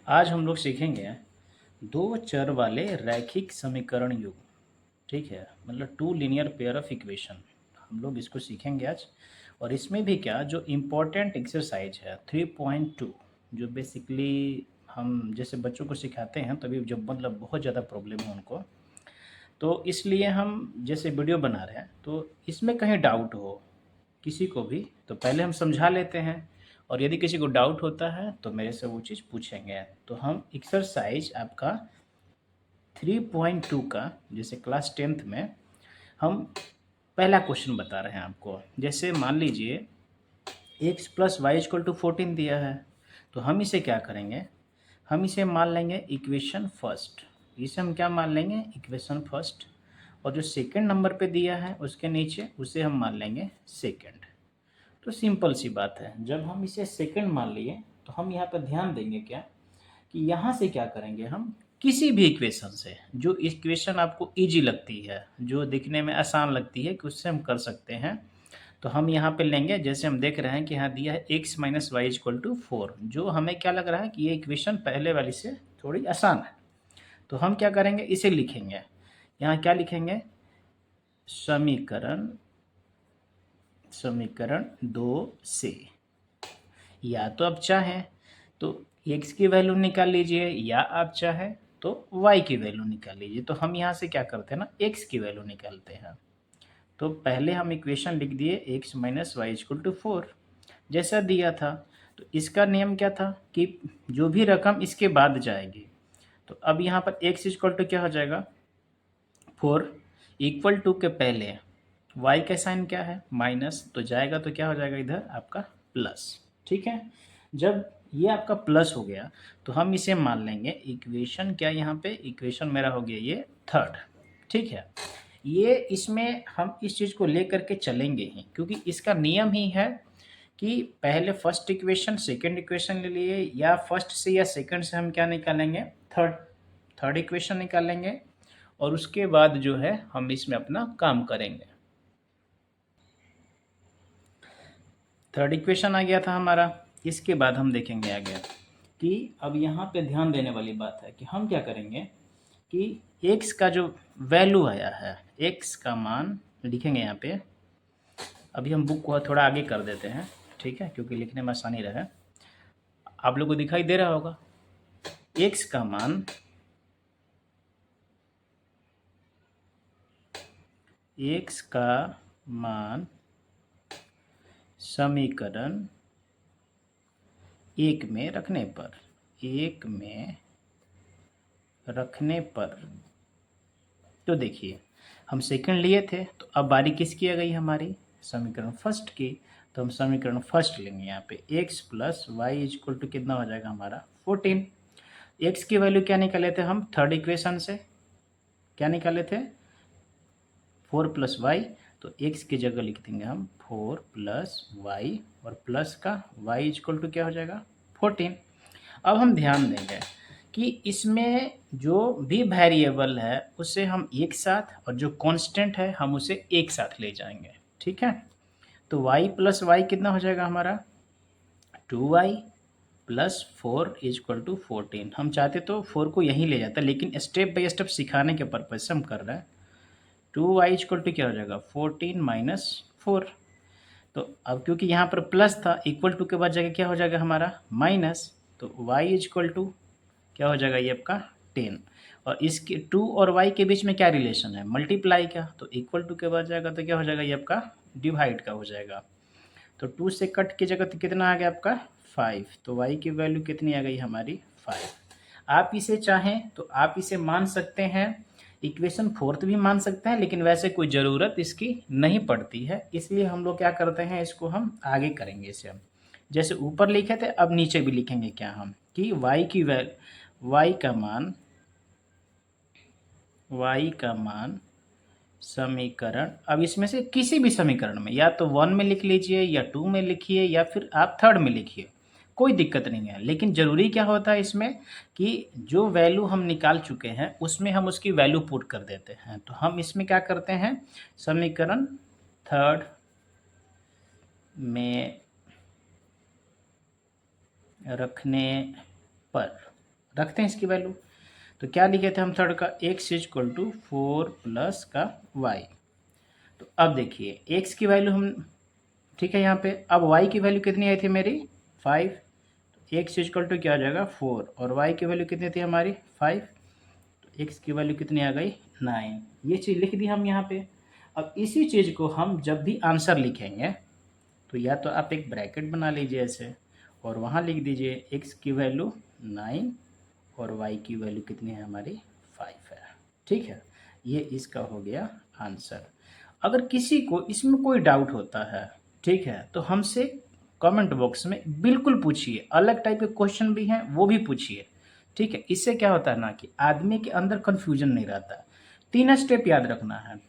आज हम लोग सीखेंगे दो चर वाले रैखिक समीकरण युग। ठीक है, मतलब two linear pair of equation हम लोग इसको सीखेंगे आज। और इसमें भी क्या जो इम्पोर्टेंट एक्सरसाइज है 3.2, जो बेसिकली हम जैसे बच्चों को सिखाते हैं तभी जब मतलब बहुत ज़्यादा प्रॉब्लम है उनको, तो इसलिए हम जैसे वीडियो बना रहे हैं तो इसमें कहीं डाउट हो किसी को भी तो पहले हम समझा लेते हैं, और यदि किसी को डाउट होता है तो मेरे से वो चीज़ पूछेंगे। तो हम एक्सरसाइज आपका 3.2 का जैसे क्लास 10th में हम पहला क्वेश्चन बता रहे हैं आपको। जैसे मान लीजिए x plus y equal to 14 दिया है, तो हम इसे क्या करेंगे, हम इसे मान लेंगे इक्वेशन फर्स्ट। इसे हम क्या मान लेंगे, इक्वेशन फर्स्ट। और जो सेकंड नंबर पे दिया है उसके नीचे उसे हम मान लेंगे सेकंड। तो सिंपल सी बात है, जब हम इसे सेकंड मान लिए तो हम यहाँ पर ध्यान देंगे क्या कि यहाँ से क्या करेंगे, हम किसी भी इक्वेशन से जो इक्वेशन आपको इजी लगती है, जो दिखने में आसान लगती है कि उससे हम कर सकते हैं, तो हम यहाँ पे लेंगे। जैसे हम देख रहे हैं कि यहाँ दिया है x minus y equal to 4, जो हमें क्या लग रहा है कि ये इक्वेशन पहले वाली से थोड़ी आसान है। तो हम क्या करेंगे, इसे लिखेंगे। यहाँ क्या लिखेंगे, समीकरण समीकरण 2 से, या तो आप चाहें तो x की वैल्यू निकाल लीजिए, या आप चाहें तो y की वैल्यू निकाल लीजिए। तो हम यहाँ से क्या करते हैं ना, x की वैल्यू निकालते हैं। तो पहले हम इक्वेशन लिख दिए x minus y equal to 4 जैसा दिया था। तो इसका नियम क्या था कि जो भी रकम इसके बाद जाएगी, तो अब यहाँ पर x इक्वल टू क्या हो जाएगा 4, इक्वल टू के पहले y का साइन क्या है माइनस, तो जाएगा तो क्या हो जाएगा इधर आपका प्लस। ठीक है, जब ये आपका प्लस हो गया तो हम इसे मान लेंगे इक्वेशन क्या, यहाँ पे इक्वेशन मेरा हो गया ये थर्ड। ठीक है, ये इसमें हम इस चीज़ को लेकर के चलेंगे ही, क्योंकि इसका नियम ही है कि पहले फर्स्ट इक्वेशन सेकंड इक्वेशन ले लिए, या फर्स्ट से या सेकंड से हम क्या निकालेंगे, थर्ड थर्ड इक्वेशन निकालेंगे, और उसके बाद जो है हम इसमें अपना काम करेंगे। थर्ड इक्वेशन आ गया था हमारा। इसके बाद हम देखेंगे आगे कि अब यहाँ पे ध्यान देने वाली बात है कि हम क्या करेंगे कि x का जो वैल्यू आया है, x का मान लिखेंगे यहाँ पे। अभी हम बुक को थोड़ा आगे कर देते हैं, ठीक है, क्योंकि लिखने में आसानी रहे। आप लोग को दिखाई दे रहा होगा x का मान, x का मान समीकरण एक में रखने पर तो देखिए हम सेकंड लिए थे, तो अब बारी किसकी आ गई हमारी, समीकरण फर्स्ट की। तो हम समीकरण फर्स्ट लेंगे। यहाँ पे x plus y equal to कितना हो जाएगा हमारा 14। x की वैल्यू क्या निकाले थे हम थर्ड इक्वेशन से, क्या निकाले थे 4 प्लस वाई। तो x की जगह लिख देंगे हम 4 प्लस वाई, और प्लस का y इक्वल टू क्या हो जाएगा 14। अब हम ध्यान देंगे कि इसमें जो भी वेरिएबल है उसे हम एक साथ, और जो कांस्टेंट है हम उसे एक साथ ले जाएंगे। ठीक है, तो y प्लस वाई कितना हो जाएगा हमारा 2y प्लस 4 इक्वल टू 14। हम चाहते तो 4 को यहीं ले जाते, लेकिन स्टेप बाय स्टेप सिखाने के पर्पज से हम कर रहे हैं। 2y इक्वल टू क्या हो जाएगा 14 माइनस 4। तो अब क्योंकि यहाँ पर प्लस था, इक्वल टू के बाद जगह क्या हो जाएगा हमारा माइनस, तो y इक्वल टू क्या हो जाएगा ये आपका 10। और इसके 2 और y के बीच में क्या रिलेशन है, मल्टीप्लाई का, तो इक्वल टू के बाद जाएगा तो क्या हो जाएगा ये आपका डिवाइड का हो जाएगा। तो 2 से कट की जगह तो कितना आ गया आपका 5, तो y की वैल्यू कितनी आ गई हमारी 5। आप इसे चाहें तो आप इसे मान सकते हैं, इक्वेशन फोर्थ भी मान सकते हैं, लेकिन वैसे कोई ज़रूरत इसकी नहीं पड़ती है, इसलिए हम लोग क्या करते हैं इसको हम आगे करेंगे। इसे हम जैसे ऊपर लिखे थे अब नीचे भी लिखेंगे क्या हम कि y का मान समीकरण, अब इसमें से किसी भी समीकरण में, या तो 1 में लिख लीजिए, या 2 में लिखिए, या फिर आप थर्ड में लिखिए, कोई दिक्कत नहीं है। लेकिन ज़रूरी क्या होता है इसमें कि जो वैल्यू हम निकाल चुके हैं उसमें हम उसकी वैल्यू पुट कर देते हैं। तो हम इसमें क्या करते हैं, समीकरण थर्ड में रखने पर रखते हैं इसकी वैल्यू। तो क्या लिखे थे हम थर्ड का, x इक्वल टू 4 प्लस का y। तो अब देखिए x की वैल्यू हम, ठीक है यहाँ पे, अब y की वैल्यू कितनी आई थी मेरी 5, तो x इक्वल टू क्या आ जाएगा 4, और y की वैल्यू कितनी थी हमारी 5, तो x की वैल्यू कितनी आ गई 9। ये चीज़ लिख दी हम यहाँ पे। अब इसी चीज़ को हम जब भी आंसर लिखेंगे तो या तो आप एक ब्रैकेट बना लीजिए ऐसे, और वहाँ लिख दीजिए x की वैल्यू 9 और y की वैल्यू कितनी है हमारी 5 है। ठीक है, ये इसका हो गया आंसर। अगर किसी को इसमें कोई डाउट होता है, ठीक है, तो हमसे कमेंट बॉक्स में बिल्कुल पूछिए। अलग टाइप के क्वेश्चन भी हैं, वो भी पूछिए। ठीक है, इससे क्या होता है ना कि आदमी के अंदर कन्फ्यूजन नहीं रहता। 3 स्टेप याद रखना है।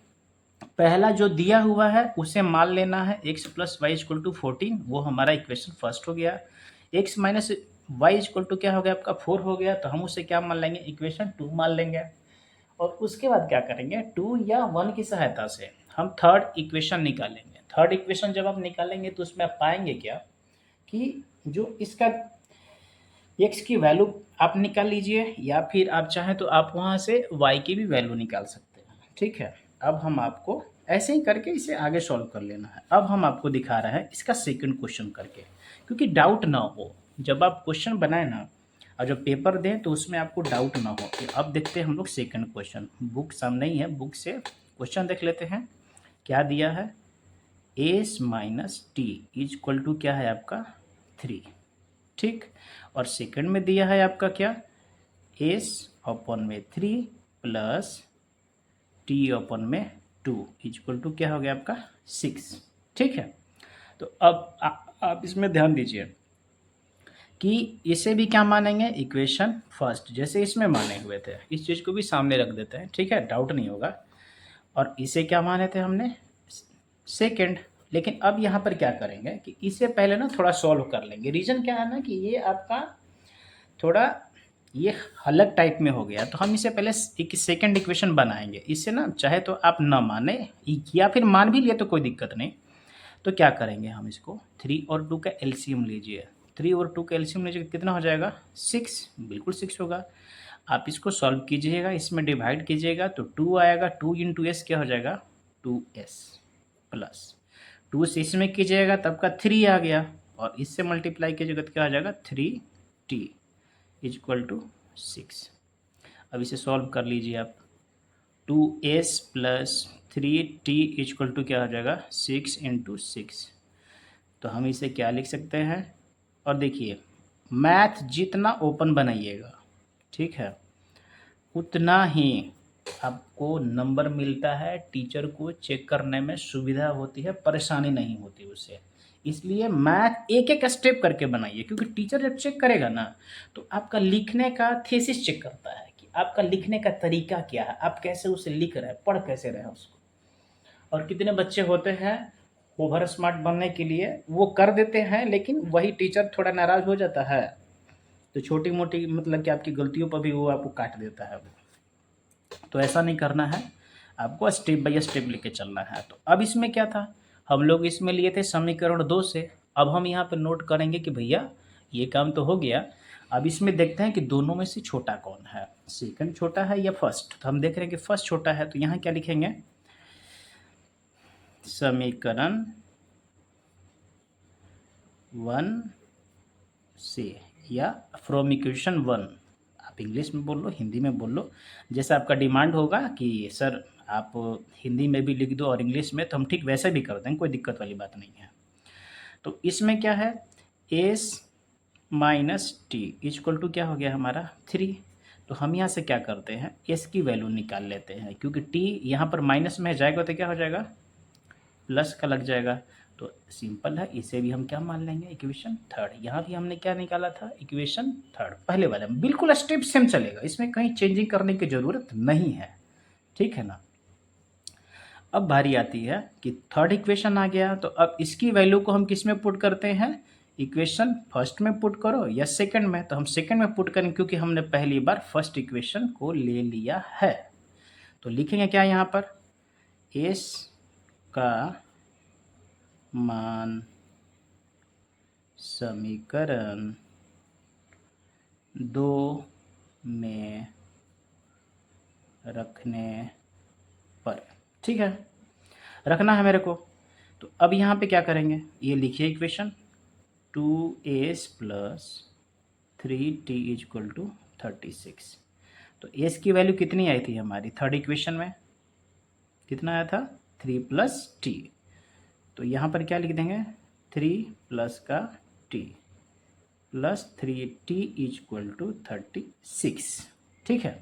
पहला जो दिया हुआ है उसे मान लेना है, x plus y equal to 14, वो हमारा इक्वेशन फर्स्ट हो गया। x minus y equal to क्या हो गया आपका 4 हो गया, तो हम उसे क्या मान लेंगे, इक्वेशन 2 मान लेंगे। और उसके बाद क्या करेंगे, 2 या 1 की सहायता से हम थर्ड इक्वेशन निकालेंगे। थर्ड इक्वेशन जब आप निकालेंगे तो उसमें आप पाएंगे क्या कि जो इसका x की वैल्यू आप निकाल लीजिए, या फिर आप चाहें तो आप वहाँ से y की भी वैल्यू निकाल सकते हैं। ठीक है, अब हम आपको ऐसे ही करके इसे आगे सॉल्व कर लेना है। अब हम आपको दिखा रहे हैं इसका सेकंड क्वेश्चन करके, क्योंकि डाउट ना हो जब आप क्वेश्चन बनाए ना और जब पेपर दें तो उसमें आपको डाउट ना हो। कि अब देखते हैं हम लोग सेकंड क्वेश्चन, बुक सामने ही है, बुक से क्वेश्चन देख लेते हैं। क्या दिया है, S minus T is equal to क्या है आपका 3। ठीक, और सेकंड में दिया है आपका क्या, एस अपन में 3 प्लस टी अपन में 2 इक्वल टू क्या हो गया आपका 6। ठीक है, तो अब आप इसमें ध्यान दीजिए कि इसे भी क्या मानेंगे, इक्वेशन फर्स्ट, जैसे इसमें माने हुए थे। इस चीज़ को भी सामने रख देते हैं, ठीक है, डाउट नहीं होगा। और इसे क्या माने थे हमने, सेकंड। लेकिन अब यहाँ पर क्या करेंगे कि इसे पहले ना थोड़ा सॉल्व कर लेंगे। रीज़न क्या है ना कि ये आपका थोड़ा ये अलग टाइप में हो गया, तो हम इसे पहले एक सेकंड इक्वेशन बनाएंगे। इससे ना चाहे तो आप ना माने, या फिर मान भी लिए तो कोई दिक्कत नहीं। तो क्या करेंगे हम इसको, 3 और 2 का एलसीएम लीजिए। 3 और 2 का एलसीएम लीजिए, कितना हो जाएगा 6, बिल्कुल 6 होगा। आप इसको सॉल्व कीजिएगा, इसमें डिवाइड कीजिएगा तो 2 आएगा। 2 इंटू एस क्या हो जाएगा 2s प्लस 2 से इसमें कीजिएगा तब का 3 आ गया, और इससे मल्टीप्लाई कीजिएगा तो क्या आ जाएगा 3t इज इक्वल टू 6। अब इसे सॉल्व कर लीजिए आप। 2s plus 3t equal to क्या हो जाएगा 6 इंटू 6। तो हम इसे क्या लिख सकते हैं, और देखिए मैथ जितना ओपन बनाइएगा, ठीक है, उतना ही आपको नंबर मिलता है। टीचर को चेक करने में सुविधा होती है, परेशानी नहीं होती उससे। इसलिए मैथ एक एक स्टेप करके बनाइए, क्योंकि टीचर जब चेक करेगा ना तो आपका लिखने का थीसिस चेक करता है कि आपका लिखने का तरीका क्या है, आप कैसे उसे लिख रहे हैं, पढ़ कैसे रहे हैं उसको। और कितने बच्चे होते हैं ओवर स्मार्ट बनने के लिए वो कर देते हैं, लेकिन वही टीचर थोड़ा नाराज़ हो जाता है तो छोटी मोटी मतलब कि आपकी गलतियों पर भी वो आपको काट देता है। तो ऐसा नहीं करना है, आपको स्टेप बाय स्टेप लेके चलना है। तो अब इसमें क्या था, हम लोग इसमें लिए थे समीकरण 2 से। अब हम यहाँ पे नोट करेंगे कि भैया ये काम तो हो गया। अब इसमें देखते हैं कि दोनों में से छोटा कौन है, सेकंड छोटा है या फर्स्ट। तो हम देख रहे हैं कि फर्स्ट छोटा है, तो यहाँ क्या लिखेंगे, समीकरण 1 से, या फ्रॉम इक्वेशन 1। आप इंग्लिश में बोल लो, हिंदी में बोल लो, जैसा आपका डिमांड होगा कि सर आप हिंदी में भी लिख दो और इंग्लिश में, तो हम ठीक वैसे भी कर देंगे, कोई दिक्कत वाली बात नहीं है। तो इसमें क्या है, S minus T equal to क्या हो गया हमारा 3। तो हम यहाँ से क्या करते हैं, एस की वैल्यू निकाल लेते हैं, क्योंकि टी यहाँ पर माइनस में जाएगा तो क्या हो जाएगा प्लस का लग जाएगा। तो सिंपल है, इसे भी हम क्या मान लेंगे इक्वेशन थर्ड। यहाँ भी हमने क्या निकाला था इक्वेशन थर्ड, पहले वाले में बिल्कुल स्टेप सेम चलेगा, इसमें कहीं चेंजिंग करने की ज़रूरत नहीं है। ठीक है ना। अब बारी आती है कि थर्ड इक्वेशन आ गया, तो अब इसकी वैल्यू को हम किस में पुट करते हैं, इक्वेशन फर्स्ट में पुट करो या सेकंड में। तो हम सेकंड में पुट करें, क्योंकि हमने पहली बार फर्स्ट इक्वेशन को ले लिया है। तो लिखेंगे क्या यहाँ पर, एस का मान समीकरण 2 में रखने पर, ठीक है, रखना है मेरे को। तो अब यहाँ पे क्या करेंगे, ये लिखिए equation 2s plus 3t equal to 36। तो s की वैल्यू कितनी आई थी हमारी थर्ड इक्वेशन में, कितना आया था 3 प्लस टी। तो यहाँ पर क्या लिख देंगे 3 प्लस का t plus 3t equal to 36, ठीक है।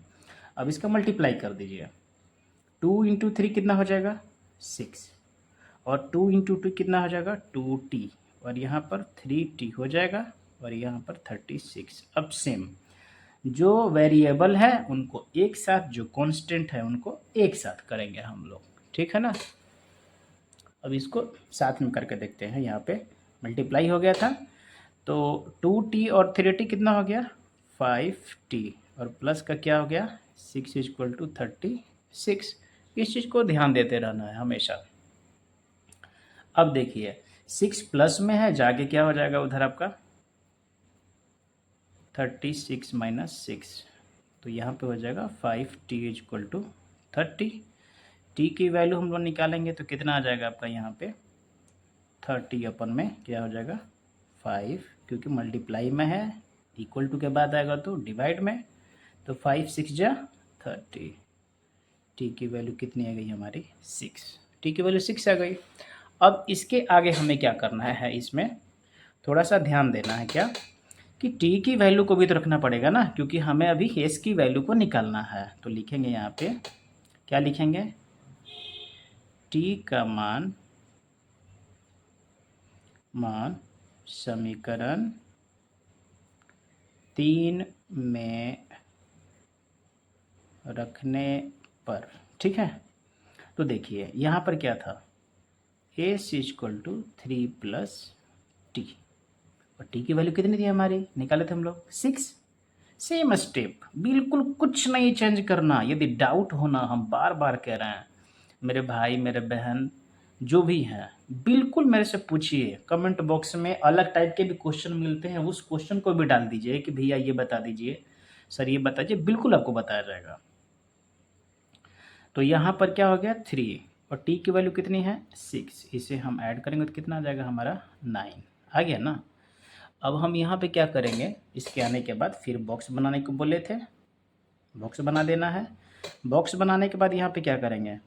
अब इसका मल्टीप्लाई कर दीजिए, 2 इंटू 3 कितना हो जाएगा 6, और 2 इंटू 2 कितना हो जाएगा 2t, और यहाँ पर 3t हो जाएगा, और यहाँ पर 36। अब सेम जो वेरिएबल है उनको एक साथ, जो कांस्टेंट है उनको एक साथ करेंगे हम लोग, ठीक है ना। अब इसको साथ में करके देखते हैं, यहाँ पे मल्टीप्लाई हो गया था तो 2t और 3t कितना हो गया 5t, और प्लस का क्या हो गया 6 इक्वल टू 36। इस चीज़ को ध्यान देते रहना है हमेशा। अब देखिए 6 प्लस में है, जाके क्या हो जाएगा उधर आपका 36 माइनस 6, तो यहाँ पे हो जाएगा 5t इक्वल टू 30। t की वैल्यू हम लोग निकालेंगे तो कितना आ जाएगा आपका यहाँ पे 30 अपन में क्या हो जाएगा 5, क्योंकि मल्टीप्लाई में है, इक्वल टू के बाद आएगा तो डिवाइड में, तो 5 6 जा 30। टी की वैल्यू कितनी आ गई हमारी 6, टी की वैल्यू 6 आ गई। अब इसके आगे हमें क्या करना है, इसमें थोड़ा सा ध्यान देना है क्या, कि टी की वैल्यू को भी तो रखना पड़ेगा ना, क्योंकि हमें अभी एस की वैल्यू को निकालना है। तो लिखेंगे यहाँ पे क्या लिखेंगे, टी का मान समीकरण 3 में रखने पर, ठीक है। तो देखिए यहाँ पर क्या था S equal to 3 plus T, और टी की वैल्यू कितनी थी हमारी, निकाले थे हम लोग 6। सेम स्टेप, बिल्कुल कुछ नहीं चेंज करना। यदि डाउट होना, हम बार बार कह रहे हैं, मेरे भाई मेरे बहन जो भी हैं बिल्कुल मेरे से पूछिए, कमेंट बॉक्स में अलग टाइप के भी क्वेश्चन मिलते हैं, उस क्वेश्चन को भी डाल दीजिए कि भैया ये बता दीजिए, सर ये बताइए, बिल्कुल आपको बताया जाएगा। तो यहाँ पर क्या हो गया 3, और टी की वैल्यू कितनी है 6, इसे हम ऐड करेंगे तो कितना आ जाएगा हमारा 9 आ गया ना। अब हम यहाँ पे क्या करेंगे, इसके आने के बाद फिर बॉक्स बनाने को बोले थे, बॉक्स बना देना है। बॉक्स बनाने के बाद यहाँ पे क्या करेंगे,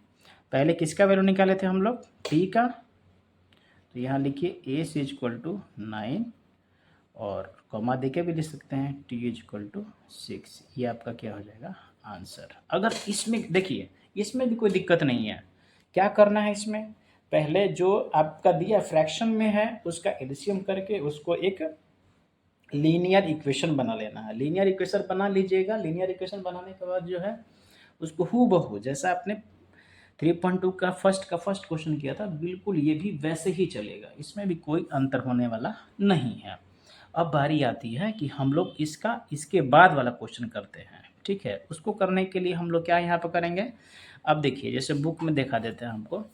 पहले किसका वैल्यू निकाले थे हम लोग टी का, तो यहाँ लिखिए ए सी इक्वल टू 9, और कॉमा दे के भी लिख सकते हैं टी इक्वल टू 6, ये आपका क्या हो जाएगा आंसर। अगर इसमें देखिए इसमें भी कोई दिक्कत नहीं है, क्या करना है इसमें, पहले जो आपका दिया फ्रैक्शन में है उसका एलसीएम करके उसको एक लीनियर इक्वेशन बना लेना है। लीनियर इक्वेशन बना लीजिएगा, लीनियर इक्वेशन बनाने के बाद जो है उसको हूबहू जैसा आपने 3.2 का फर्स्ट क्वेश्चन किया था, बिल्कुल ये भी वैसे ही चलेगा, इसमें भी कोई अंतर होने वाला नहीं है। अब बारी आती है कि हम लोग इसका इसके बाद वाला क्वेश्चन करते हैं, ठीक है। उसको करने के लिए हम लोग क्या यहाँ पर करेंगे, अब देखिए जैसे बुक में देखा देते हैं हमको,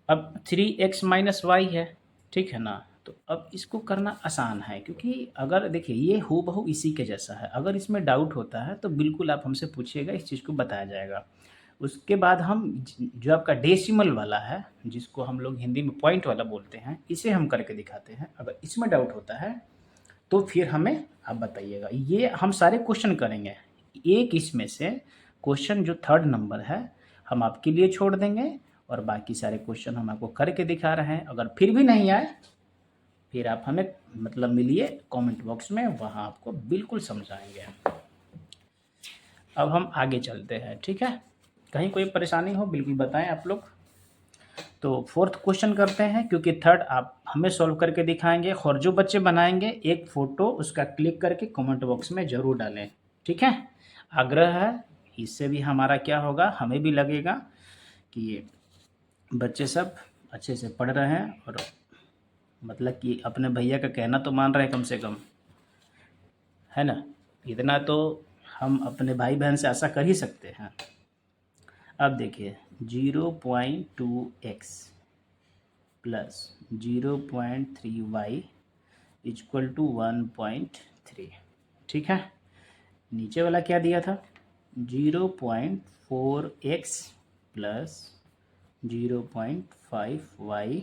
अब 3x माइनस वाई है, ठीक है ना। तो अब इसको करना आसान है, क्योंकि अगर देखिए ये हूबहू इसी के जैसा है, अगर इसमें डाउट होता है तो बिल्कुल आप हमसे पूछिएगा, इस चीज़ को बताया जाएगा। उसके बाद हम जो आपका डेसिमल वाला है, जिसको हम लोग हिंदी में पॉइंट वाला बोलते हैं, इसे हम करके दिखाते हैं। अगर इसमें डाउट होता है तो फिर हमें आप बताइएगा। ये हम सारे क्वेश्चन करेंगे, एक इसमें से क्वेश्चन जो थर्ड नंबर है हम आपके लिए छोड़ देंगे, और बाकी सारे क्वेश्चन हम आपको करके दिखा रहे हैं। अगर फिर भी नहीं आए फिर आप हमें मतलब मिलिए कमेंट बॉक्स में, वहाँ आपको बिल्कुल समझाएंगे। अब हम आगे चलते हैं, ठीक है। कहीं कोई परेशानी हो बिल्कुल बताएं आप लोग। तो फोर्थ क्वेश्चन करते हैं, क्योंकि थर्ड आप हमें सॉल्व करके दिखाएंगे, और जो बच्चे बनाएंगे एक फ़ोटो उसका क्लिक करके कमेंट बॉक्स में ज़रूर डालें, ठीक है। आग्रह है, इससे भी हमारा क्या होगा, हमें भी लगेगा कि बच्चे सब अच्छे से पढ़ रहे हैं, और मतलब कि अपने भैया का कहना तो मान रहे हैं कम से कम, है ना। इतना तो हम अपने भाई बहन से आशा कर ही सकते हैं। अब देखिए 0.2x plus 0.3y equal to 1.3, ठीक है। नीचे वाला क्या दिया था 0.4x plus 0.5y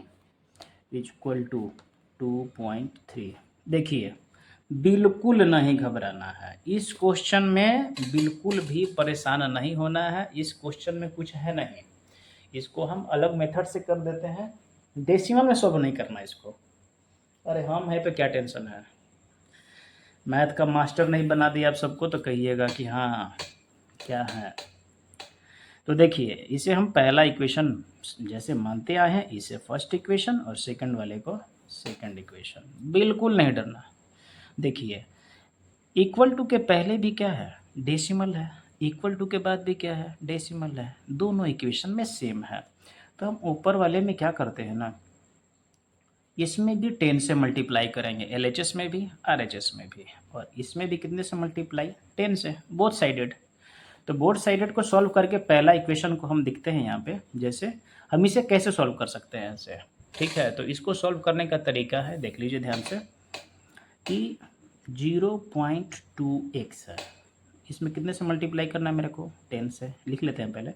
equal to 2.3। देखिए बिल्कुल नहीं घबराना है, इस क्वेश्चन में बिल्कुल भी परेशान नहीं होना है। इस क्वेश्चन में कुछ है नहीं, इसको हम अलग मेथड से कर देते हैं, डेसिमल में सॉल्व नहीं करना इसको। अरे हम है तो क्या टेंशन है, मैथ का मास्टर नहीं बना दिया आप सबको तो कहिएगा कि हाँ क्या है। तो देखिए इसे हम पहला इक्वेशन जैसे मानते आए हैं, इसे फर्स्ट इक्वेशन और सेकंड वाले को सेकंड इक्वेशन। बिल्कुल नहीं डरना। देखिए इक्वल टू के पहले भी क्या है डेसिमल है, इक्वल टू के बाद भी क्या है डेसिमल है, दोनों इक्वेशन में सेम है। तो हम ऊपर वाले में क्या करते हैं ना, इसमें भी 10 से मल्टीप्लाई करेंगे, LHS में भी RHS में भी, और इसमें भी कितने से मल्टीप्लाई 10 से, बोथ साइडेड। तो बोथ साइडेड को सॉल्व करके पहला इक्वेशन को हम दिखते हैं यहाँ पे, जैसे हम इसे कैसे सॉल्व कर सकते हैं ऐसे। ठीक है, तो इसको सॉल्व करने का तरीका है, देख लीजिए ध्यान से कि 0.2x है, इसमें कितने से मल्टीप्लाई करना है मेरे को 10 से, लिख लेते हैं पहले,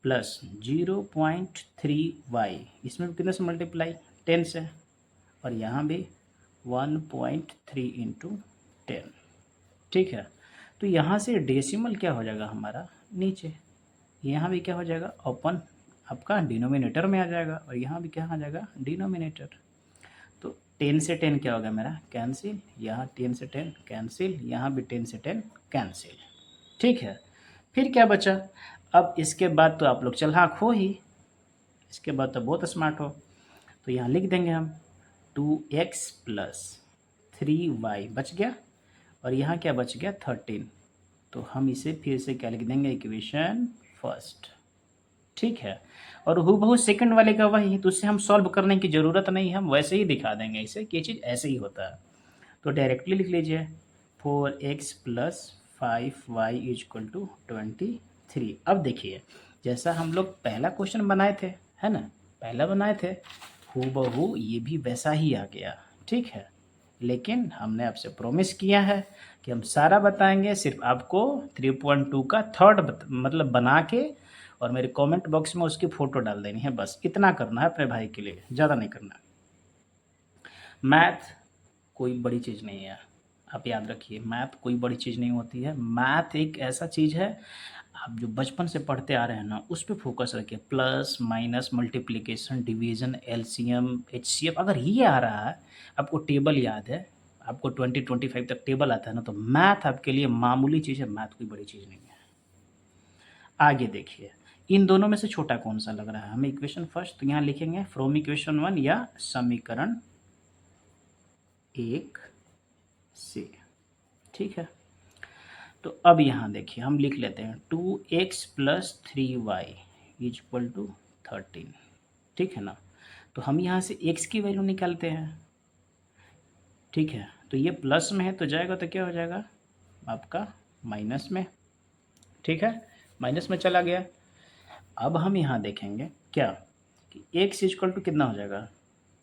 प्लस 0.3y, इसमें भी कितने से मल्टीप्लाई 10 से, और यहाँ भी 1.3 इंटू 10। ठीक है, तो यहाँ से डेसिमल क्या हो जाएगा हमारा नीचे, यहाँ भी क्या हो जाएगा ओपन आपका डिनोमिनेटर में आ जाएगा, और यहाँ भी क्या आ जाएगा डिनोमिनेटर। तो 10 से 10 क्या होगा मेरा कैंसिल, यहाँ 10 से 10 कैंसिल, यहाँ भी 10 से 10 कैंसिल। ठीक है, फिर क्या बचा, अब इसके बाद तो आप लोग चालाक हो ही, इसके बाद तो बहुत स्मार्ट हो, तो यहाँ लिख देंगे हम 2x प्लस 3y बच गया, और यहाँ क्या बच गया 13। तो हम इसे फिर से क्या लिख देंगे इक्वेशन फर्स्ट। ठीक है, और हूबहू सेकंड वाले का वही, तो उससे हम सॉल्व करने की ज़रूरत नहीं, हम वैसे ही दिखा देंगे इसे कि ये चीज़ ऐसे ही होता है। तो डायरेक्टली लिख लीजिए 4x plus 5y equal to 23। अब देखिए जैसा हम लोग पहला क्वेश्चन बनाए थे, है ना, पहला बनाए थे, हूबहू ये भी वैसा ही आ गया। ठीक है, लेकिन हमने आपसे प्रॉमिस किया है कि हम सारा बताएंगे, सिर्फ आपको 3.2 का थर्ड मतलब बना के और मेरे कमेंट बॉक्स में उसकी फ़ोटो डाल देनी है, बस इतना करना है अपने भाई के लिए, ज़्यादा नहीं करना। मैथ कोई बड़ी चीज़ नहीं है, आप याद रखिए, मैथ कोई बड़ी चीज़ नहीं होती है। मैथ एक ऐसा चीज़ है, आप जो बचपन से पढ़ते आ रहे हैं ना उस पे फोकस रखिए, plus minus multiplication division LCM HCF, अगर ये आ रहा है, आपको टेबल याद है, आपको 20-25 तक टेबल आता है ना, तो मैथ आपके लिए मामूली चीज़ है, मैथ कोई बड़ी चीज़ नहीं है। आगे देखिए इन दोनों में से छोटा कौन सा लग रहा है हमें इक्वेशन फर्स्ट, तो यहाँ लिखेंगे फ्रॉम इक्वेशन 1 या समीकरण 1 से। ठीक है, तो अब यहाँ देखिए हम लिख लेते हैं 2x plus 3y equal to 13। ठीक है ना, तो हम यहाँ से x की वैल्यू निकालते हैं। ठीक है, तो ये प्लस में है तो जाएगा तो क्या हो जाएगा आपका माइनस में। ठीक है, माइनस में चला गया। अब हम यहाँ देखेंगे क्या कि x इक्वल टू कितना हो जाएगा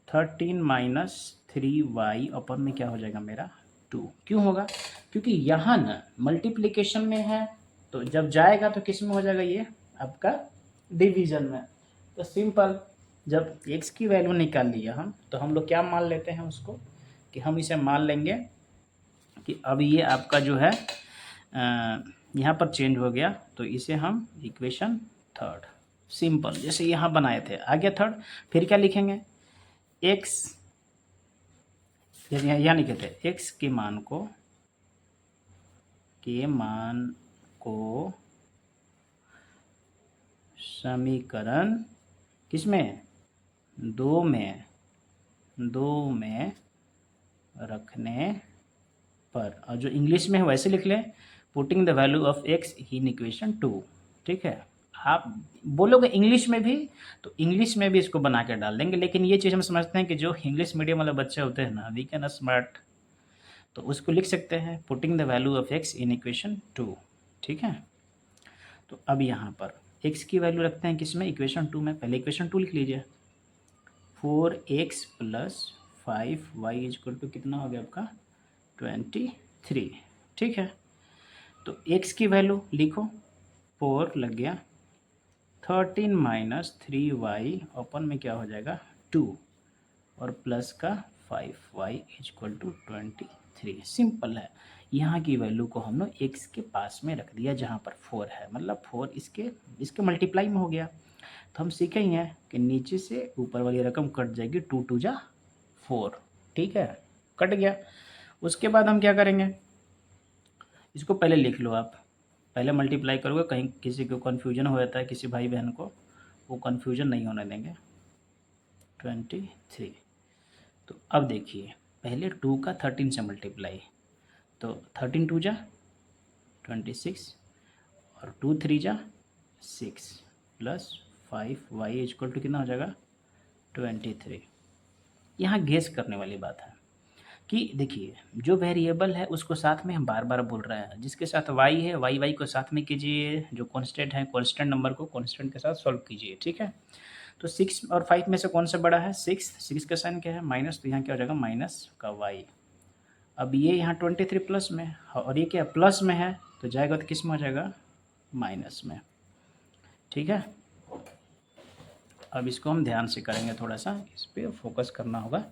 13 माइनस 3y अपन में क्या हो जाएगा मेरा 2। क्यों होगा, क्योंकि यहाँ ना मल्टीप्लिकेशन में है, तो जब जाएगा तो किस में हो जाएगा ये आपका डिवीजन में। तो सिंपल, जब x की वैल्यू निकाल लिया हम, तो हम लोग क्या मान लेते हैं उसको कि हम इसे मान लेंगे कि अब ये आपका जो है यहाँ पर चेंज हो गया, तो इसे हम इक्वेशन थर्ड, सिंपल जैसे यहाँ बनाए थे आ गया थर्ड। फिर क्या लिखेंगे x, यहाँ नहीं कहते x के मान को समीकरण किसमें दो में रखने पर, और जो इंग्लिश में है वैसे लिख लें putting the value of x in equation 2। ठीक है, आप बोलोगे इंग्लिश में भी तो इंग्लिश में भी इसको बना के डाल देंगे, लेकिन ये चीज़ हम समझते हैं कि जो इंग्लिश मीडियम वाले बच्चे होते हैं ना वी कैन स्मार्ट, तो उसको लिख सकते हैं putting the value of x in equation 2। ठीक है, तो अब यहाँ पर x की वैल्यू रखते हैं किसमें इक्वेशन 2 में, पहले इक्वेशन 2 लिख लीजिए 4x plus 5y equal to कितना हो गया आपका 23। ठीक है, तो x की वैल्यू लिखो, 4 लग गया, 13 माइनस 3y ओपन में क्या हो जाएगा 2 और प्लस का 5y इक्वल टू 23। सिंपल है। यहाँ की वैल्यू को हम लोग x के पास में रख दिया जहाँ पर 4 है, मतलब 4 इसके मल्टीप्लाई में हो गया। तो हम सीखे ही हैं कि नीचे से ऊपर वाली रकम कट जाएगी, 2 2 जा 4, ठीक है, कट गया। उसके बाद हम क्या करेंगे, इसको पहले लिख लो आप, पहले मल्टीप्लाई करोगे, कहीं किसी को कन्फ्यूजन हो जाता है, किसी भाई बहन को, वो कन्फ्यूजन नहीं होने देंगे। 23। तो अब देखिए, पहले 2 का 13 से मल्टीप्लाई, तो 13 2 जा 26 और 2 3 जा 6 प्लस 5y इक्वल टू कितना हो जाएगा 23। यहाँ गेस करने वाली बात है कि देखिए, जो वेरिएबल है उसको साथ में हम बार बार बोल रहे हैं, जिसके साथ y है y को साथ में कीजिए, जो कांस्टेंट है कांस्टेंट नंबर को कांस्टेंट के साथ सॉल्व कीजिए, ठीक है। तो 6 और 5 में से कौन सा बड़ा है, 6 का साइन क्या है माइनस, तो यहाँ क्या हो जाएगा माइनस का y। अब ये यहाँ 23 प्लस में है और ये क्या प्लस में है, तो जाएगा तो किस में हो जाएगा माइनस में, ठीक है। अब इसको हम ध्यान से करेंगे, थोड़ा सा इस पर फोकस करना होगा।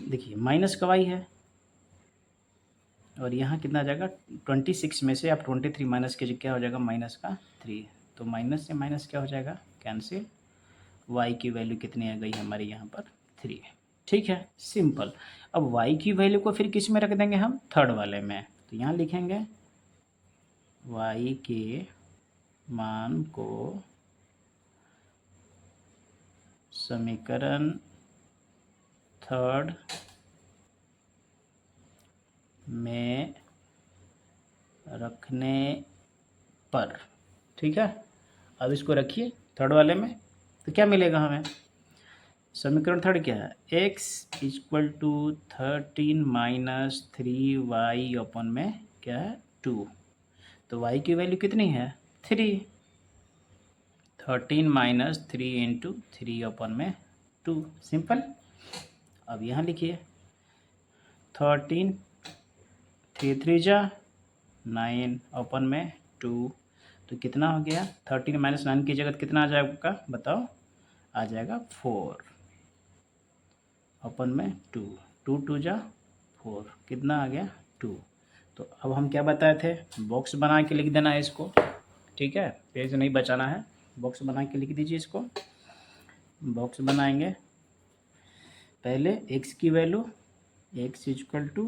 देखिए माइनस का y है और यहाँ कितना आ जाएगा 26 में से आप 23 माइनस कीजिए, क्या हो जाएगा माइनस का 3, तो माइनस से माइनस क्या हो जाएगा कैंसिल, y की वैल्यू कितनी आ गई हमारी यहाँ पर 3, ठीक है, सिंपल। अब y की वैल्यू को फिर किस में रख देंगे हम, थर्ड वाले में, तो यहाँ लिखेंगे y के मान को समीकरण थर्ड में रखने पर, ठीक है। अब इसको रखिए थर्ड वाले में, तो क्या मिलेगा हमें, समीकरण थर्ड क्या है, x equal to 13 minus 3y open में क्या है 2, तो y की वैल्यू कितनी है 3, 13 माइनस 3 इंटू 3 ओपन में 2, सिंपल। अब यहाँ लिखिए 13 3 3 जा 9 ओपन में 2, तो कितना हो गया 13 माइनस 9 की जगह कितना आ जाएगा बताओ, आ जाएगा 4 ओपन में 2, 2 2 जा 4, कितना आ गया 2। तो अब हम क्या बताए थे, बॉक्स बना के लिख देना है इसको, ठीक है, पेज नहीं बचाना है, बॉक्स बना के लिख दीजिए इसको। बॉक्स बनाएंगे, पहले x की वैल्यू x इक्वल टू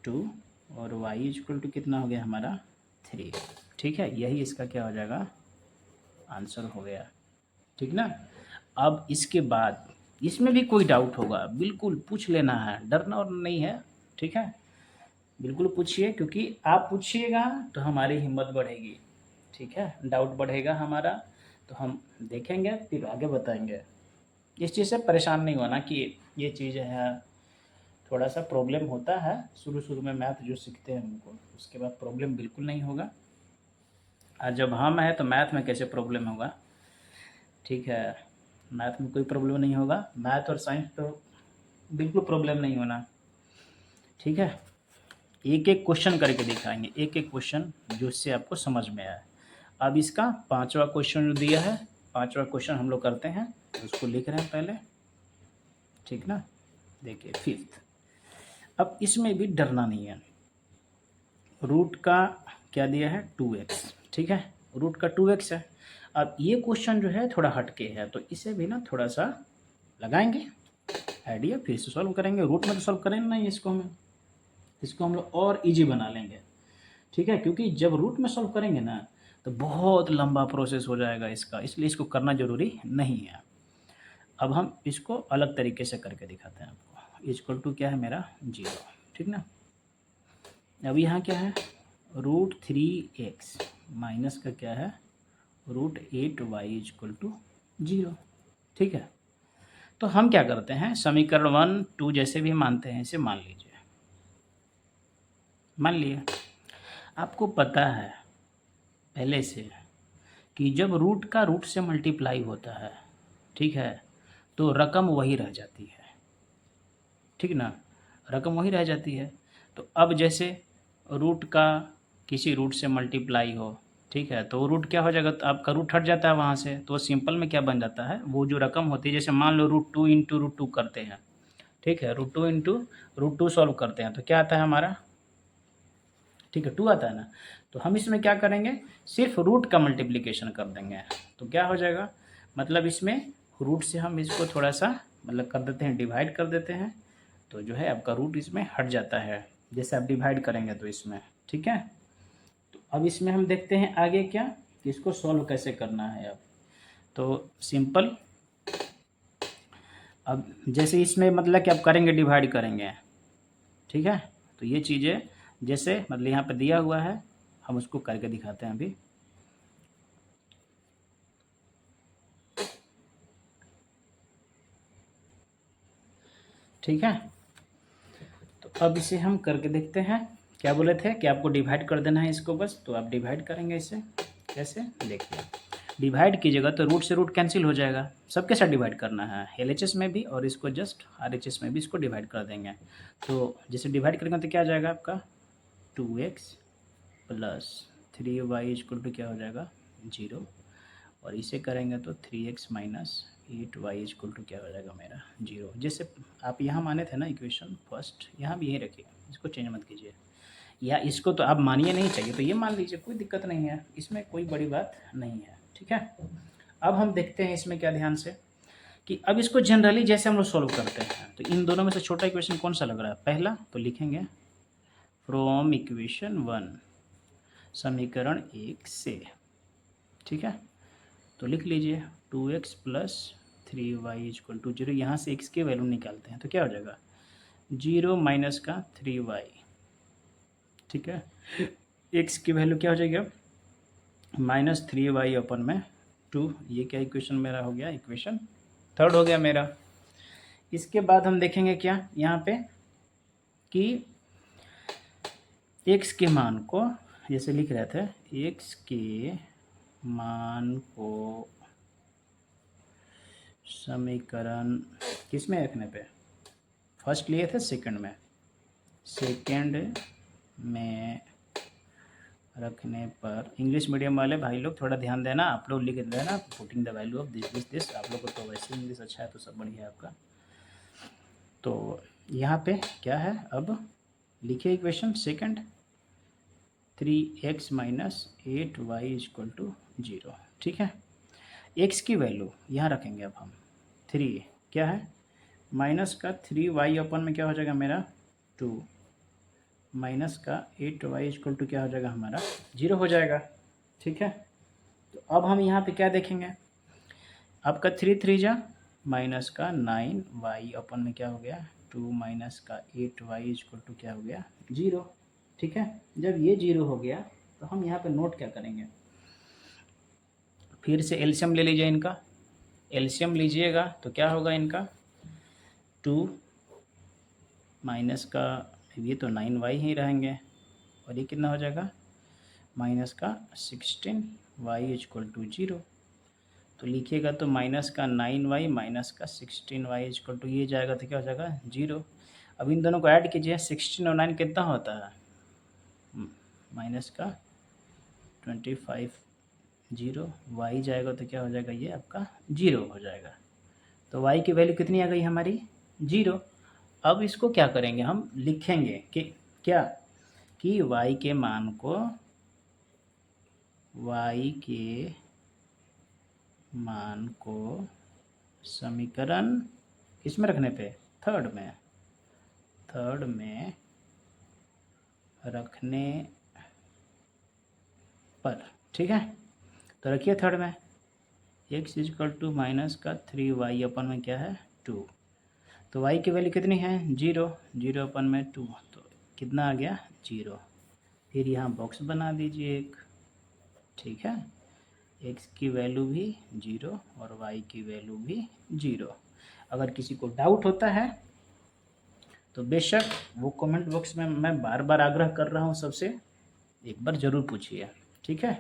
2 और y इक्वल टू कितना हो गया हमारा 3, ठीक है, यही इसका क्या हो जाएगा आंसर हो गया, ठीक ना। अब इसके बाद इसमें भी कोई डाउट होगा बिल्कुल पूछ लेना है, डरना और नहीं है, ठीक है, बिल्कुल पूछिए, क्योंकि आप पूछिएगा तो हमारी हिम्मत बढ़ेगी, ठीक है, डाउट बढ़ेगा हमारा, तो हम देखेंगे फिर आगे बताएंगे। इस चीज़ से परेशान नहीं होना कि ये चीज़ है, थोड़ा सा प्रॉब्लम होता है शुरू शुरू में मैथ जो सीखते हैं उनको, उसके बाद प्रॉब्लम बिल्कुल नहीं होगा। और जब हम हैं तो मैथ में कैसे प्रॉब्लम होगा, ठीक है, मैथ में कोई प्रॉब्लम नहीं होगा, मैथ और साइंस तो बिल्कुल प्रॉब्लम नहीं होना, ठीक है। एक एक क्वेश्चन करके दिखाएंगे, एक एक क्वेश्चन जो इससे आपको समझ में आए। अब इसका 5वां क्वेश्चन जो दिया है, 5वां क्वेश्चन हम लोग करते हैं, उसको लिख रहे हैं पहले, ठीक ना। देखिए 5th, अब इसमें भी डरना नहीं है, रूट का क्या दिया है 2x, ठीक है, रूट का 2x है। अब ये क्वेश्चन जो है थोड़ा हटके है, तो इसे भी ना थोड़ा सा लगाएंगे आइडिया, फिर से सॉल्व करेंगे, रूट में तो सॉल्व करेंगे नहीं, इसको हम लोग और इजी बना लेंगे, ठीक है, क्योंकि जब रूट में सॉल्व करेंगे ना तो बहुत लंबा प्रोसेस हो जाएगा इसका, इसलिए इसको करना ज़रूरी नहीं है। अब हम इसको अलग तरीके से करके दिखाते हैं आपको, इक्वल टू क्या है मेरा 0, ठीक ना। अब यहाँ क्या है √3x माइनस का क्या है √8y इक्वल टू 0, ठीक है। तो हम क्या करते हैं, समीकरण 1 2 जैसे भी मानते हैं इसे मान लीजिए, मान लिए। आपको पता है पहले से कि जब रूट का रूट से मल्टीप्लाई होता है, ठीक है, तो रकम वही रह जाती है, ठीक ना, रकम वही रह जाती है। तो अब जैसे रूट का किसी रूट से मल्टीप्लाई हो, ठीक है, तो वो रूट क्या हो जाएगा, तो आपका रूट हट जाता है वहाँ से, तो सिंपल में क्या बन जाता है, वो जो रकम होती है, जैसे मान लो √2 इंटू √2 करते हैं, ठीक है, √2 इंटू √2 सॉल्व करते हैं तो क्या आता है हमारा, ठीक है, 2 आता है ना। तो हम इसमें क्या करेंगे, सिर्फ रूट का मल्टीप्लिकेशन कर देंगे, तो क्या हो जाएगा, मतलब इसमें रूट से हम इसको थोड़ा सा मतलब कर देते हैं, डिवाइड कर देते हैं, तो जो है आपका रूट इसमें हट जाता है, जैसे आप डिवाइड करेंगे तो इसमें, ठीक है। तो अब इसमें हम देखते हैं आगे क्या, कि इसको सॉल्व कैसे करना है। अब तो सिंपल, अब जैसे इसमें मतलब कि आप करेंगे, डिवाइड करेंगे, ठीक है, तो ये चीज़ें जैसे मतलब यहाँ पे दिया हुआ है, हम उसको करके दिखाते हैं अभी। ठीक है, तो अब इसे हम करके देखते हैं। क्या बोले थे कि आपको डिवाइड कर देना है इसको बस, तो आप डिवाइड करेंगे इसे कैसे, देखिए डिवाइड कीजिएगा तो रूट से रूट कैंसिल हो जाएगा, सबके साथ डिवाइड करना है, LHS में भी और इसको जस्ट RHS में भी इसको डिवाइड कर देंगे। तो जैसे डिवाइड करेंगे तो क्या आ जाएगा आपका 2x plus 3y equal to क्या हो जाएगा 0, और इसे करेंगे तो 3x minus 8y equal to क्या हो जाएगा मेरा 0। जैसे आप यहाँ माने थे ना इक्वेशन फर्स्ट, यहाँ भी यही रखिए, इसको चेंज मत कीजिए, या इसको तो आप मानिए नहीं चाहिए तो ये मान लीजिए, कोई दिक्कत नहीं है, इसमें कोई बड़ी बात नहीं है, ठीक है। अब हम देखते हैं इसमें क्या ध्यान से, कि अब इसको जनरली जैसे हम लोग सॉल्व करते हैं, तो इन दोनों में से छोटा इक्वेशन कौन सा लग रहा है, पहला, तो लिखेंगे फ्रॉम इक्वेशन 1 समीकरण 1 से, ठीक है, तो लिख लीजिए 2x plus 3y equal to 0, यहाँ से x की वैल्यू निकालते हैं तो क्या हो जाएगा 0 माइनस का 3y, ठीक है, x की वैल्यू क्या हो जाएगी अब -3y अपन में 2, ये क्या इक्वेशन मेरा हो गया, इक्वेशन थर्ड हो गया मेरा। इसके बाद हम देखेंगे क्या यहाँ पे, कि x के मान को जैसे लिख रहे थे, x के मान को समीकरण किस में रखने पे, फर्स्ट लिए थे सेकंड में, सेकंड में रखने पर, इंग्लिश मीडियम वाले भाई लोग थोड़ा ध्यान देना, आप लोग लिख देना putting the value of this, आप लोग को तो वैसे इंग्लिश अच्छा है तो सब बढ़िया है आपका। तो यहाँ पे क्या है, अब लिखिए equation second 3x minus 8y equal to 0, ठीक है, x की वैल्यू यहाँ रखेंगे अब हम 3 क्या है माइनस का 3y अपन में क्या हो जाएगा मेरा 2 माइनस का 8y इक्वल टू क्या हो जाएगा हमारा 0 हो जाएगा, ठीक है। तो अब हम यहाँ पे क्या देखेंगे, आपका 3 3 जा माइनस का 9y अपन में क्या हो गया 2 माइनस का 8y इक्वल टू क्या हो गया 0, ठीक है। जब ये 0 हो गया तो हम यहाँ पे नोट क्या करेंगे, फिर से एलसीएम ले लीजिए इनका, एलसीएम लीजिएगा तो क्या होगा इनका 2 माइनस का ये तो 9y ही रहेंगे, और ये कितना हो जाएगा माइनस का 16y इक्वल टू 0, तो लिखिएगा तो माइनस का 9y माइनस का 16y इक्वल टू ये जाएगा तो क्या हो जाएगा 0। अब इन दोनों को ऐड कीजिए, 16 और 9 कितना होता है माइनस का 25, 0 y जाएगा तो क्या हो जाएगा ये आपका 0 हो जाएगा, तो y की वैल्यू कितनी आ गई हमारी 0। अब इसको क्या करेंगे, हम लिखेंगे कि क्या, कि y के मान को, y के मान को समीकरण किसमें रखने पे, थर्ड में रखने पर, ठीक है, तो रखिए थर्ड में x इक्वल टू माइनस का 3y अपन में क्या है 2, तो y की वैल्यू कितनी है 0, 0 अपन में 2, तो कितना आ गया 0, फिर यहाँ बॉक्स बना दीजिए एक, ठीक है, x की वैल्यू भी 0 और y की वैल्यू भी 0। अगर किसी को डाउट होता है तो बेशक वो कमेंट बॉक्स में मैं बार बार आग्रह कर रहा हूँ सबसे, एक बार ज़रूर पूछिए, ठीक है।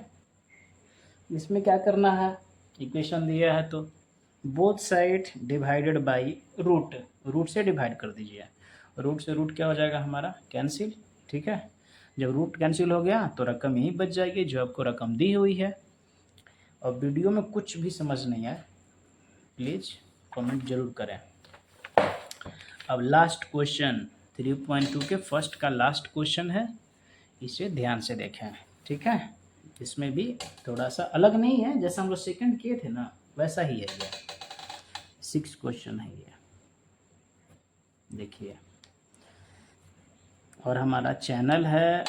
इसमें क्या करना है, इक्वेशन दिया है तो both side divided by root से डिवाइड कर दीजिए, रूट से रूट क्या हो जाएगा हमारा कैंसिल, ठीक है। जब रूट कैंसिल हो गया तो रकम यहीं बच जाएगी जो आपको रकम दी हुई है। और वीडियो में कुछ भी समझ नहीं आए प्लीज़ कमेंट जरूर करें। अब लास्ट क्वेश्चन 3.2 के फर्स्ट का लास्ट क्वेश्चन है, इसे ध्यान से देखें, ठीक है। इसमें भी थोड़ा सा अलग नहीं है, जैसा हम लोग सेकंड किए थे ना वैसा ही है ये। 6 क्वेश्चन है ये, देखिए। और हमारा चैनल है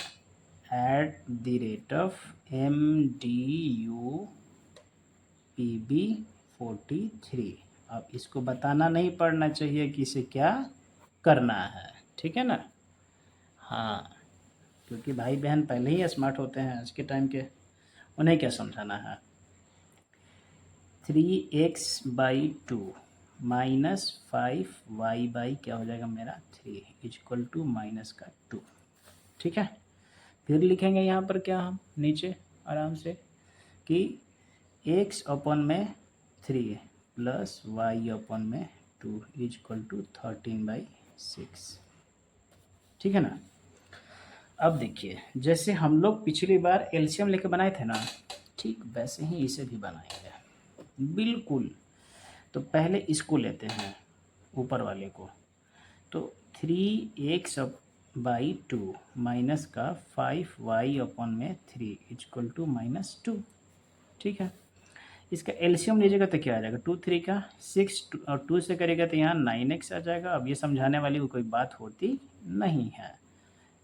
@MDUPB43। अब इसको बताना नहीं पड़ना चाहिए कि इसे क्या करना है, ठीक है ना। हाँ, क्योंकि भाई बहन पहले ही स्मार्ट होते हैं आज के टाइम के, उन्हें क्या समझाना है। 3x/2 माइनस 5y बाई क्या हो जाएगा मेरा 3 इक्वल टू माइनस का 2, ठीक है। फिर लिखेंगे यहाँ पर क्या हम नीचे आराम से कि x अपन में 3 प्लस y अपन में 2 इक्वल टू 13/6, ठीक है ना। अब देखिए जैसे हम लोग पिछली बार एलसीएम लेके बनाए थे ना, ठीक वैसे ही इसे भी बनाएंगे बिल्कुल। तो पहले इसको लेते हैं ऊपर वाले को, तो 3x/2 माइनस का 5y अपन में 3 इक्वल टू -2, ठीक है। इसका एलसीएम लीजिएगा तो क्या आ जाएगा 2 3 का 6 और 2 से करेगा तो यहाँ 9x आ जाएगा। अब ये समझाने वाली कोई बात होती नहीं है,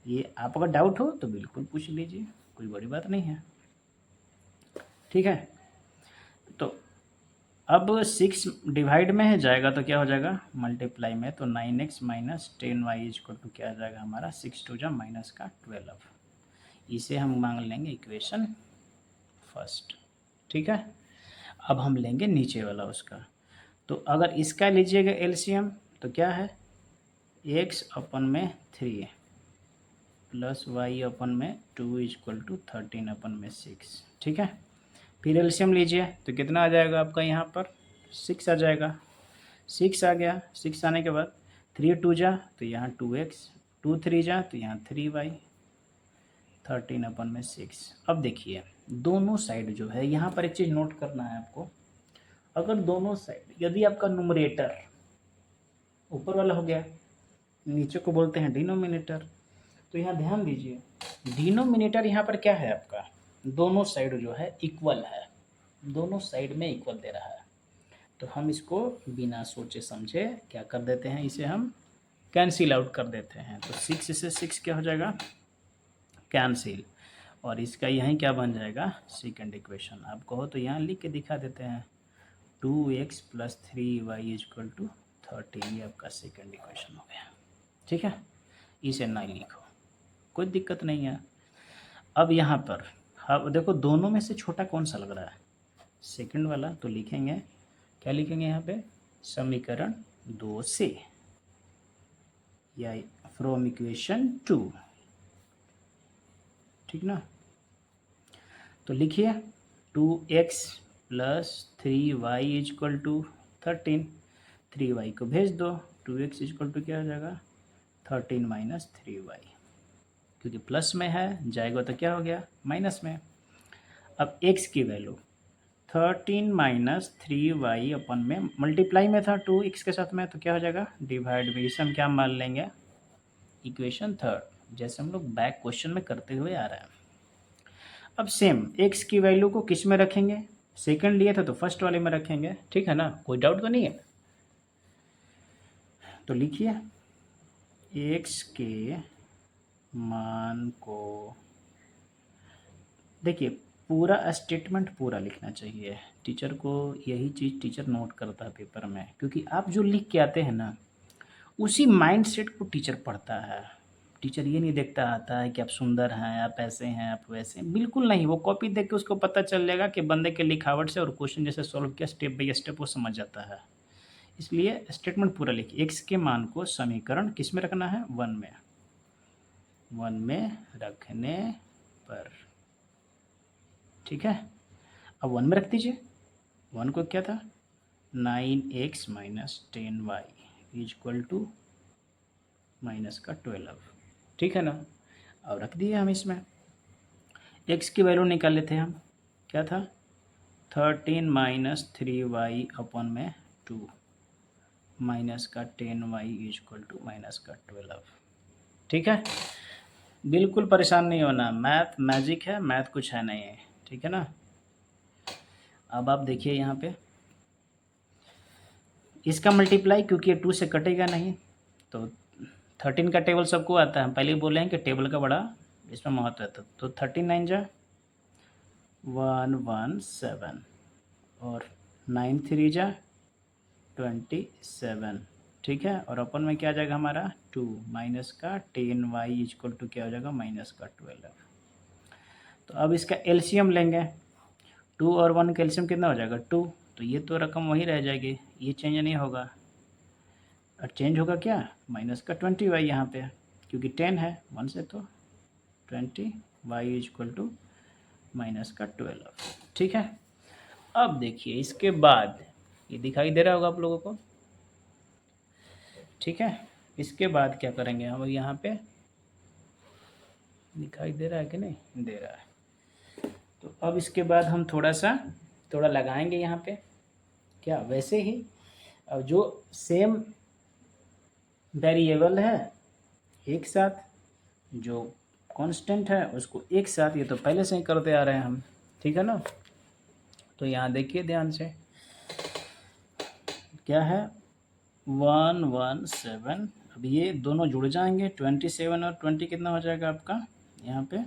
ये आप अगर डाउट हो तो बिल्कुल पूछ लीजिए, कोई बड़ी बात नहीं है, ठीक है। तो अब 6 डिवाइड में है जाएगा तो क्या हो जाएगा मल्टीप्लाई में, तो 9x minus 10y equal to क्या आ जाएगा हमारा 6 2 जा माइनस का 12। इसे हम मांग लेंगे इक्वेशन फर्स्ट, ठीक है। अब हम लेंगे नीचे वाला उसका, तो अगर इसका लीजिएगा एलसीएम तो क्या है x अपन में 3 प्लस y अपन में 2 इक्वल टू 13 अपन में 6, ठीक है। फिर एलसीएम लीजिए तो कितना आ जाएगा आपका यहाँ पर 6 आ जाएगा। 6 आ गया, 6 आने के बाद 3 2 जा तो यहाँ 2x, 2 3 जा तो यहाँ 3y, 13 अपन में 6। अब देखिए दोनों साइड जो है यहाँ पर एक चीज़ नोट करना है आपको, अगर दोनों साइड यदि आपका नुमरेटर ऊपर वाला हो गया, नीचे को बोलते हैं डिनोमिनेटर, तो यहाँ ध्यान दीजिए डिनोमिनेटर यहाँ पर क्या है आपका, दोनों साइड जो है इक्वल है, दोनों साइड में इक्वल दे रहा है। तो हम इसको बिना सोचे समझे क्या कर देते हैं, इसे हम कैंसिल आउट कर देते हैं। तो 6 से 6 क्या हो जाएगा कैंसिल, और इसका यहीं क्या बन जाएगा सेकंड इक्वेशन। आप कहो तो यहाँ लिख के दिखा देते हैं 2x plus 3y equal to 13, ये आपका सेकंड इक्वेशन हो गया, ठीक है। इसे ना लिखो कोई दिक्कत नहीं है। अब यहाँ पर अब देखो दोनों में से छोटा कौन सा लग रहा है सेकंड वाला, तो लिखेंगे क्या लिखेंगे यहाँ पे समीकरण 2 से या फ्रॉम इक्वेशन 2, ठीक ना। तो लिखिए 2x plus 3y equal to 13, 3y को भेज दो, 2x इक्वल टू क्या हो जाएगा 13 माइनस 3y, क्योंकि प्लस में है जाएगा तो क्या हो गया माइनस में। अब x की वैल्यू 13 माइनस 3y अपन में मल्टीप्लाई में था 2x के साथ में, तो क्या हो जाएगा डिवाइड में, इसे हम क्या मान लेंगे इक्वेशन थर्ड, जैसे हम लोग बैक क्वेश्चन में करते हुए आ रहे हैं। अब सेम x की वैल्यू को किस में रखेंगे, सेकंड लिए था तो फर्स्ट वाले में रखेंगे, ठीक है ना, कोई डाउट तो नहीं है। तो लिखिए x के मान को, देखिए पूरा स्टेटमेंट पूरा लिखना चाहिए, टीचर को यही चीज़ टीचर नोट करता है पेपर में, क्योंकि आप जो लिख के आते हैं ना उसी माइंड सेट को टीचर पढ़ता है। टीचर ये नहीं देखता आता है कि आप सुंदर हैं, आप ऐसे हैं, आप वैसे हैं, बिल्कुल नहीं। वो कॉपी देख के उसको पता चल जाएगा कि बंदे के लिखावट से और क्वेश्चन जैसे सॉल्व किया स्टेप बाय स्टेप वो समझ जाता है। इसलिए स्टेटमेंट पूरा लिखिए, एक्स के मान को समीकरण किस में रखना है 1 में, 1 में रखने पर, ठीक है। अब 1 में रख दीजिए, 1 को क्या था 9x minus 10y equal to minus का 12, ठीक है ना। और रख दिए हम इसमें। x की वैल्यू निकाले थे हम, क्या था 13 माइनस 3y अपन में 2 माइनस का 10y इक्वल टू माइनस का 12। ठीक है, बिल्कुल परेशान नहीं होना, मैथ मैजिक है, मैथ कुछ है नहीं है, ठीक है ना। अब आप देखिए यहाँ पे इसका मल्टीप्लाई, क्योंकि ये 2 से कटेगा नहीं, तो 13 का टेबल सबको आता है, हम पहले ही बोले हैं कि टेबल का बड़ा इसमें महत्व है। तो 13 9 जा 117 और 9 3 जा 27, ठीक है। और अपन में क्या आ जाएगा हमारा 2 माइनस का 10y इक्वल टू क्या हो जाएगा माइनस का 12। तो अब इसका एलसीएम लेंगे, 2 और 1 का एलसीएम कितना हो जाएगा 2, तो ये तो रकम वही रह जाएगी, ये चेंज नहीं होगा। और चेंज होगा क्या माइनस का 20y यहाँ पे, क्योंकि 10 है 1 से, तो 20y इक्वल टू माइनस का 12, ठीक है। अब देखिए इसके बाद ये दिखाई दे रहा होगा आप लोगों को, ठीक है। इसके बाद क्या करेंगे हम, यहाँ पे दिखाई दे रहा है कि नहीं दे रहा है। तो अब इसके बाद हम थोड़ा लगाएंगे यहाँ पे, क्या वैसे ही अब जो सेम वेरिएबल है एक साथ, जो कांस्टेंट है उसको एक साथ, ये तो पहले से ही करते आ रहे हैं हम, ठीक है ना। तो यहाँ देखिए ध्यान से, क्या है 117, अब ये दोनों जुड़ जाएंगे, 27 और 20 कितना हो जाएगा आपका, यहाँ पे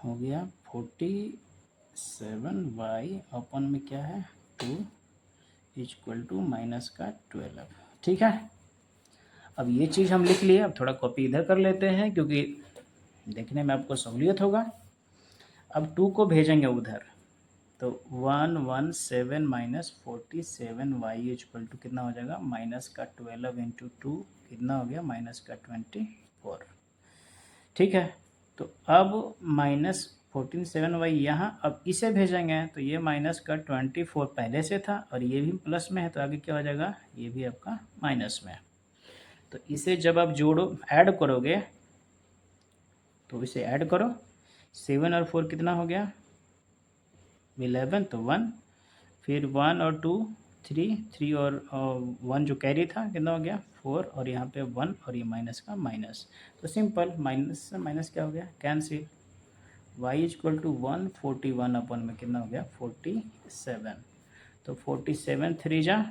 हो गया 47y अपन में क्या है 2 इक्वल टू माइनस का 12, ठीक है। अब ये चीज़ हम लिख लिए, अब थोड़ा कॉपी इधर कर लेते हैं क्योंकि देखने में आपको सहूलियत होगा। अब 2 को भेजेंगे उधर, तो 117 माइनस 47y इक्वल टू कितना हो जाएगा माइनस का 12 इंटू 2 कितना हो गया माइनस का 24, ठीक है। तो अब माइनस 47y यहाँ, अब इसे भेजेंगे तो ये माइनस का 24 पहले से था और ये भी प्लस में है, तो आगे क्या हो जाएगा ये भी आपका माइनस में है। तो इसे जब आप जोड़ो ऐड करोगे, तो इसे ऐड करो, 7 और 4 कितना हो गया 11, तो 1, फिर 1 और 2 3 और 1 जो कैरी था कितना हो गया 4, और यहाँ पे 1 और ये माइनस का माइनस, तो सिंपल माइनस से माइनस क्या हो गया कैंसिल, y इक्वल टू 141 अपन में कितना हो गया 47, तो 47 3 जा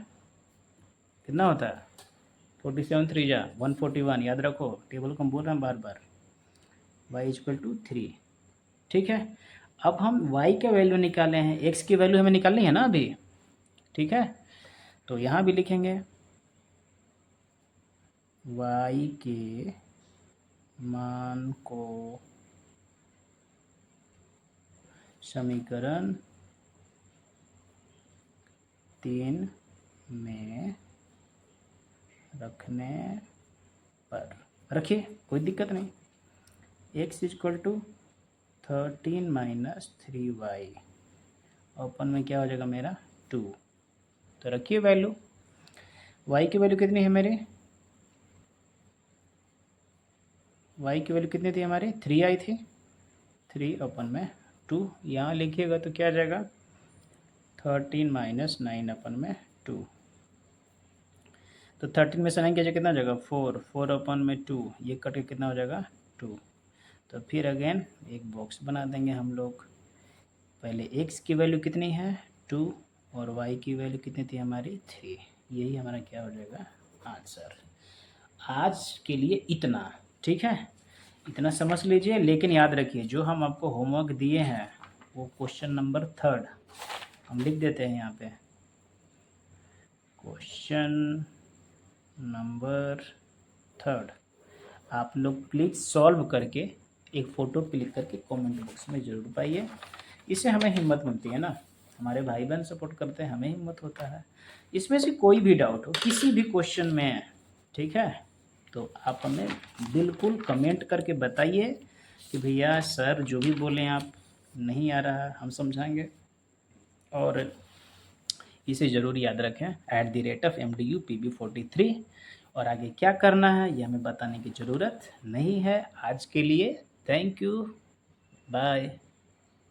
कितना होता है 47 3 जा 141, याद रखो टेबल को हम बोल रहे हैं बार बार, y इक्वल टू 3, ठीक है। अब हम y के वैल्यू निकाले हैं, x की वैल्यू हमें निकालनी है ना अभी, ठीक है। तो यहाँ भी लिखेंगे y के मान को समीकरण 3 में रखने पर, रखिए कोई दिक्कत नहीं, x equal to 13 minus 3y open में क्या हो जाएगा मेरा 2, तो रखिए वैल्यू, y की वैल्यू कितनी है मेरी, y की वैल्यू कितनी थी हमारी 3 आई थी, 3 अपन में 2, यहाँ लिखिएगा तो क्या आ जाएगा 13 माइनस 9 अपन में 2, तो 13 में से 9 क्या कितना हो जाएगा 4, 4 अपन में 2, ये कट के कितना हो जाएगा 2, तो फिर अगेन एक बॉक्स बना देंगे हम लोग, पहले x की वैल्यू कितनी है 2 और y की वैल्यू कितनी थी हमारी 3, यही हमारा क्या हो जाएगा आंसर। आज के लिए इतना, ठीक है, इतना समझ लीजिए। लेकिन याद रखिए जो हम आपको होमवर्क दिए हैं वो क्वेश्चन नंबर 3 हम लिख देते हैं यहाँ पे, क्वेश्चन नंबर 3 आप लोग प्लीज़ सॉल्व करके एक फ़ोटो क्लिक करके कमेंट बॉक्स में ज़रूर पाइए, इससे हमें हिम्मत मिलती है ना, हमारे भाई बहन सपोर्ट करते हैं हमें हिम्मत होता है। इसमें से कोई भी डाउट हो किसी भी क्वेश्चन में, ठीक है, तो आप हमें बिल्कुल कमेंट करके बताइए कि भैया सर जो भी बोलें आप नहीं आ रहा हम समझाएंगे, और इसे ज़रूर याद रखें @MDUPB43 और आगे क्या करना है ये हमें बताने की ज़रूरत नहीं है। आज के लिए थैंक यू, बाय।